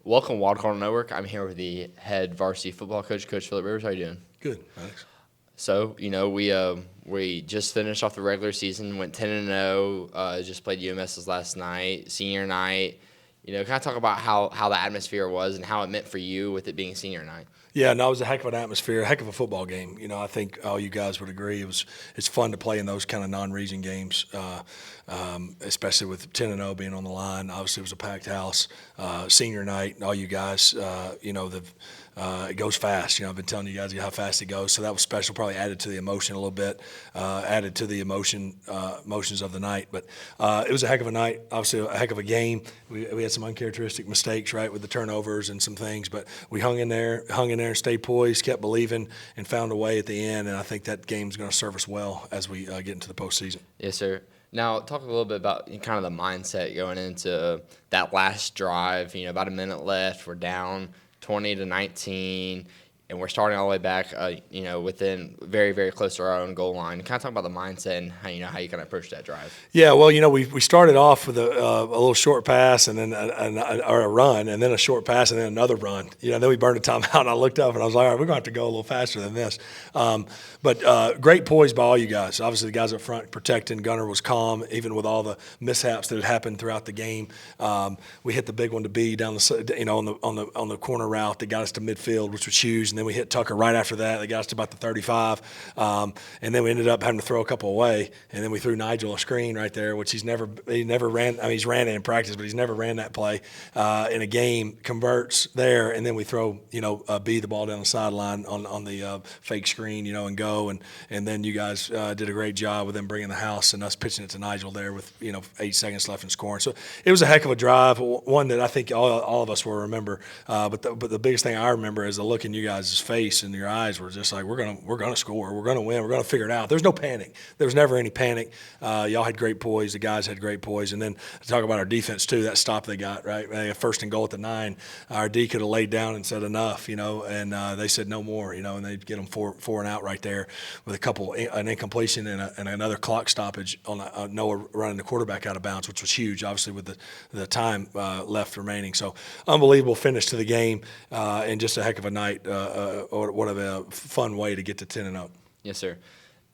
Welcome, Wild Card Network. I'm here with the head varsity football coach, Coach Philip Rivers. How you doing? Good, Maddox. So, we just finished off the regular season, went 10-0, just played UMS's last night, senior night. Kind of talk about how the atmosphere was and how it meant for you with it being senior night. Yeah, no, it was a heck of an atmosphere, a heck of a football game. I think all you guys would agree it's fun to play in those kind of non-region games, especially with 10-0 being on the line. Obviously, it was a packed house. Senior night, all you guys, it goes fast. I've been telling you guys how fast it goes, so that was special. Probably added to the emotion a little bit, added to the emotions of the night. But it was a heck of a night. Obviously, a heck of a game. We had some uncharacteristic mistakes, right, with the turnovers and some things, but we hung in there and stayed poised, kept believing, and found a way at the end. And I think that game's going to serve us well as we get into the postseason. Yes, sir. Now, talk a little bit about kind of the mindset going into that last drive. About a minute left. We're down 20-19, and we're starting all the way back, within very, very close to our own goal line. Kind of talk about the mindset and how you kind of approach that drive. Yeah, well, we started off with a little short pass and then a run, and then a short pass and then another run. Then we burned a timeout, and I looked up and I was like, all right, we're going to have to go a little faster than this. But great poise by all you guys. Obviously, the guys up front protecting. Gunner was calm, even with all the mishaps that had happened throughout the game. We hit the big one to B down on the corner route that got us to midfield, which was huge. And then we hit Tucker right after that. They got us to about the 35. And then we ended up having to throw a couple away. And then we threw Nigel a screen right there, which he never ran. I mean, he's ran it in practice, but he's never ran that play in a game. Converts there, and then we throw, B the ball down the sideline on the fake screen, and go. And then you guys did a great job with them bringing the house and us pitching it to Nigel there with 8 seconds left and scoring. So it was a heck of a drive, one that I think all of us will remember. But the biggest thing I remember is the look in you guys' face and your eyes were just like, we're gonna score, we're gonna win, we're gonna figure it out. There's no panic. There was never any panic. Y'all had great poise. The guys had great poise. And then to talk about our defense too, that stop they got, right? They had first and goal at the 9. Our D could have laid down and said enough, and they said no more, and they'd get them four and out right there with an incompletion and another clock stoppage on Noah running the quarterback out of bounds, which was huge, obviously with the time left remaining. So unbelievable finish to the game and just a heck of a night. What a fun way to get to 10-0. Yes, sir.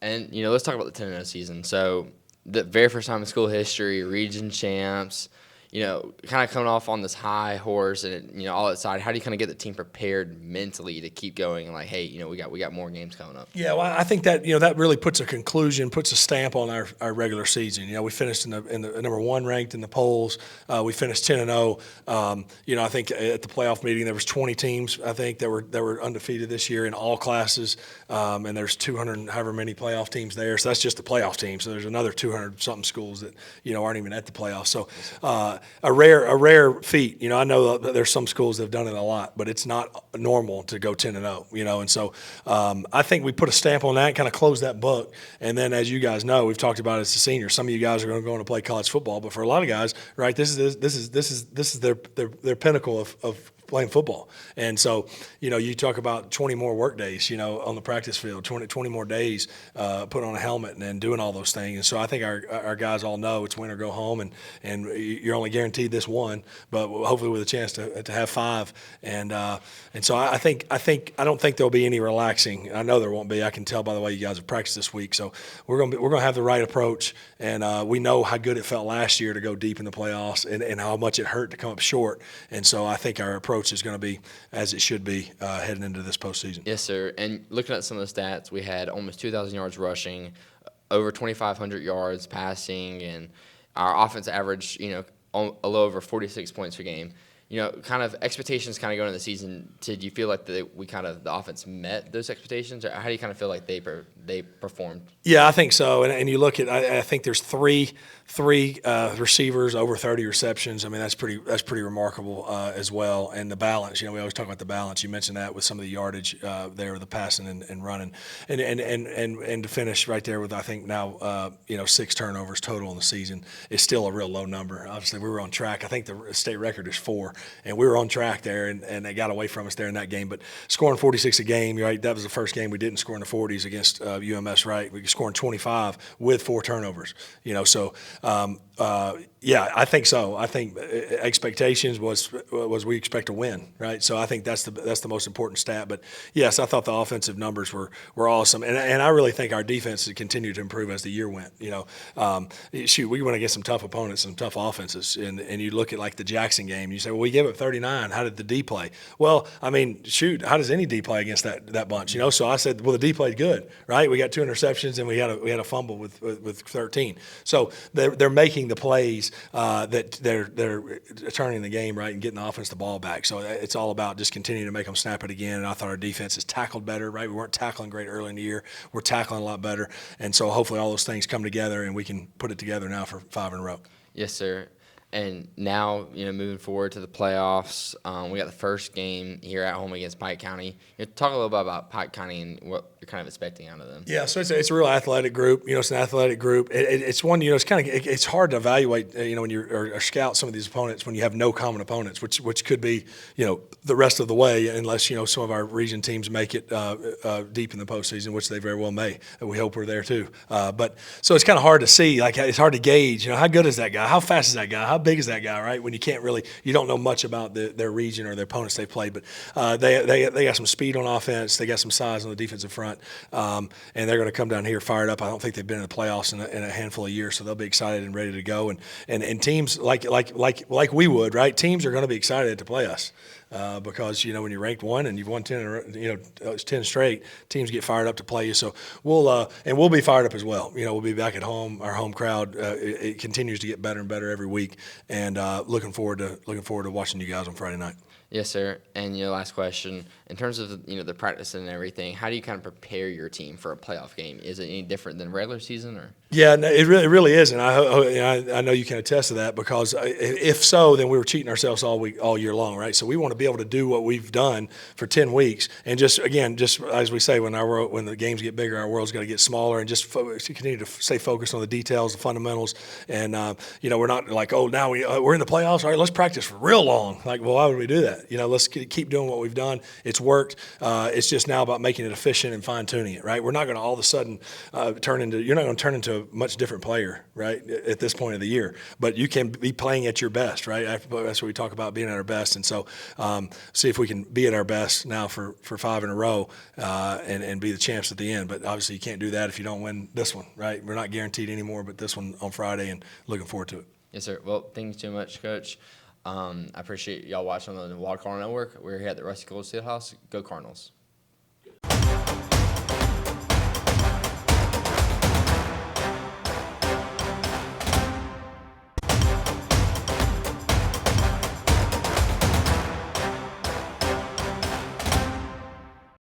And, let's talk about the 10-0 season. So the very first time in school history, region champs, kind of coming off on this high horse and, all outside. How do you kind of get the team prepared mentally to keep going and like, hey, we got more games coming up? Yeah, well, I think that, that really puts a stamp on our regular season. We finished in the number 1 ranked in the polls. We finished 10-0. I think at the playoff meeting there was 20 teams, I think, that were undefeated this year in all classes. And there's 200 and however many playoff teams there. So that's just the playoff team. So there's another 200-something schools that, aren't even at the playoffs. So a rare feat. I know that there's some schools that have done it a lot, but it's not normal to go 10-0. And so I think we put a stamp on that, kind of close that book. And then, as you guys know, we've talked about it as a senior. Some of you guys are going to go on to play college football, but for a lot of guys, right, this is their pinnacle of playing football. And so, you talk about 20 more work days, on the practice field, 20 more days, put on a helmet and doing all those things. And so I think our guys all know it's win or go home, and you're only guaranteed this one, but hopefully with a chance to have 5. And so I don't think there'll be any relaxing. I know there won't be. I can tell by the way you guys have practiced this week. So we're going to have the right approach, and we know how good it felt last year to go deep in the playoffs and how much it hurt to come up short. And so I think our approach is going to be as it should be heading into this postseason. Yes, sir. And looking at some of the stats, we had almost 2,000 yards rushing, over 2,500 yards passing, and our offense averaged, a little over 46 points per game. Kind of expectations kind of going into the season. Did you feel like the offense met those expectations, or how do you kind of feel like they performed? Yeah, I think so. And you look at, I think there's three receivers over 30 receptions. I mean, that's pretty remarkable as well. And the balance, we always talk about the balance. You mentioned that with some of the yardage there, the passing and running, and to finish right there with, I think now 6 turnovers total in the season is still a real low number. Obviously, we were on track. I think the state record is 4. And we were on track there, and they got away from us there in that game. But scoring 46 a game, right? That was the first game we didn't score in the 40s against UMS, right? We scoring 25 with 4 turnovers. So yeah, I think so. I think expectations was we expect to win, right? So I think that's the most important stat. But yes, I thought the offensive numbers were awesome, and I really think our defense has continued to improve as the year went. Shoot, we went against some tough opponents, some tough offenses, and you look at like the Jackson game, and you say, well, we gave up 39. How did the D play? Well, I mean, shoot, how does any D play against that bunch? So I said, well, the D played good, right? We got 2 interceptions, and we had a fumble with 13. So they're making the plays that they're turning the game right and getting the offense the ball back. So it's all about just continuing to make them snap it again. And I thought our defense has tackled better, right? We weren't tackling great early in the year. We're tackling a lot better. And so hopefully all those things come together and we can put it together now for 5 in a row. Yes, sir. And now, moving forward to the playoffs, we got the first game here at home against Pike County. Talk a little bit about Pike County and what you're kind of expecting out of them. Yeah, so it's a real athletic group. It's an athletic group. It's one. It's hard to evaluate. When you're or scout some of these opponents when you have no common opponents, which could be the rest of the way, unless some of our region teams make it deep in the postseason, which they very well may. And we hope we're there too. But so it's kind of hard to see. Like it's hard to gauge. How good is that guy? How fast is that guy? How big is that guy, right? When you don't know much about their region or their opponents they played, but they got some speed on offense, they got some size on the defensive front, and they're going to come down here fired up. I don't think they've been in the playoffs in a handful of years, so they'll be excited and ready to go. And teams like we would, right? Teams are going to be excited to play us. Because when you're ranked 1 and you've won 10 straight, teams get fired up to play you. So we'll be fired up as well. We'll be back at home. Our home crowd it continues to get better and better every week, and looking forward to watching you guys on Friday night. Yes, sir. And last question, in terms of the practice and everything, how do you kind of prepare your team for a playoff game? Is it any different than regular season, or? Yeah, no, it really isn't. I know you can attest to that, because if so, then we were cheating ourselves all year long, right? So we want to be able to do what we've done for 10 weeks, and just as we say, when the games get bigger, our world's got to get smaller, and just continue to stay focused on the details, the fundamentals, and we're not like, oh, now we're in the playoffs, all right, let's practice for real long. Like, well, why would we do that? Let's keep doing what we've done. It's worked. It's just now about making it efficient and fine tuning it, right? We're not going to all of a sudden you're not going to turn into a much different player, right, at this point of the year. But you can be playing at your best, right? That's what we talk about, being at our best. And so see if we can be at our best now for 5 in a row and be the champs at the end. But obviously you can't do that if you don't win this one, right? We're not guaranteed anymore, but this one on Friday, and looking forward to it. Yes, sir. Well, thank you so much, Coach. I appreciate y'all watching on the Wild Cardinal Network. We're here at the Rusty Gold Steelhouse. Go Cardinals.